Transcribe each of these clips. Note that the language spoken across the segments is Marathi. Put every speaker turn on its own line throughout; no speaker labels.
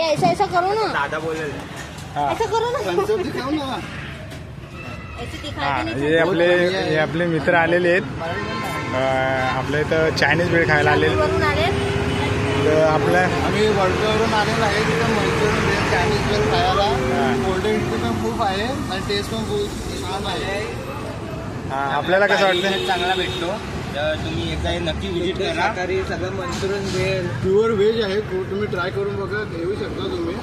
ऐसा ऐसा करो ना,
दादा बोलेल
ऐसा करो ना,
कंसेप्ट दिखाओ ना.
ऐसे
हा
दिखाते नहीं.
हे आपले मित्र आलेले आहेत. आपल्या इथं चायनीज भेळ खायला आलेले.
वरून आले.
तर आपल्या
आम्ही वर्ल्डवरून आलेलो आहे तिथं मंचुरियन भेळ चायनीज भेळ खायला. कोल्ड ड्रिंक पण खूप आहे आणि टेस्ट पण खूप छान आहे.
आपल्याला कसं वाटतं?
चांगला भेटतो. तर तुम्ही एकदा हे नक्की विजिट करा.
सगळं मंचुरियन भेळ प्युअर व्हेज आहे. तुम्ही ट्राय करून बघा, घेऊ शकता तुम्ही.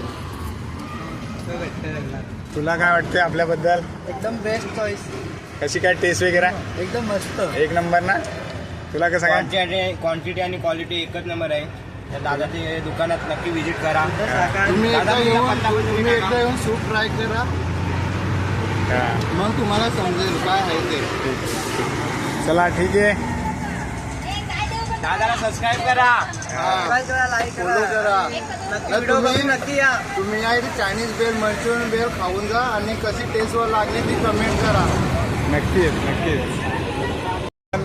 तुला काय वाटतं आपल्याबद्दल?
एकदम बेस्ट चॉईस,
कशी काय टेस्ट वगैरे?
एकदम मस्त.
एक नंबर ना. तुला कसं काय?
क्वांटिटी आणि क्वालिटी एकच नंबर आहे. तर दादाच्या दुकानात नक्की विजिट करा.
तुम्ही एकदा
दादा
येऊन सूप ट्राय करा, मग तुम्हाला समजेल काय आहे ते.
चला ठीक आहे.
दादाला सबस्क्राईब करा.
फॉलो करा. तुम्ही या इथे चायनीज भेळ मंचुरियन भेळ खाऊन जा आणि कशी टेस्ट वर लागली ती कमेंट करा.
नक्कीच नक्कीच.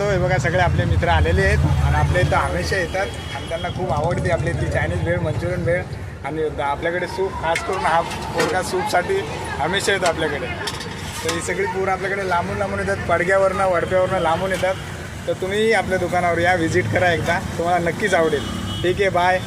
हे बघा सगळे आपले मित्र आलेले आहेत आणि आपल्या इथं हमेशा येतात आणि त्यांना खूप आवडते आपली ती चायनीज भेळ मंचुरियन भेळ. आणि आपल्याकडे सूप खास करून हा पोरगा सूपसाठी हमेशा येतो आपल्याकडे. तर ही सगळी पूर आपल्याकडे लांबून लांबून येतात, पडग्यावरनं वडप्यावरनं लांबून येतात. तर तुम्ही आपल्या दुकानावर या, व्हिजिट करा एकदा, तुम्हाला नक्कीच आवडेल. ठीक आहे, बाय.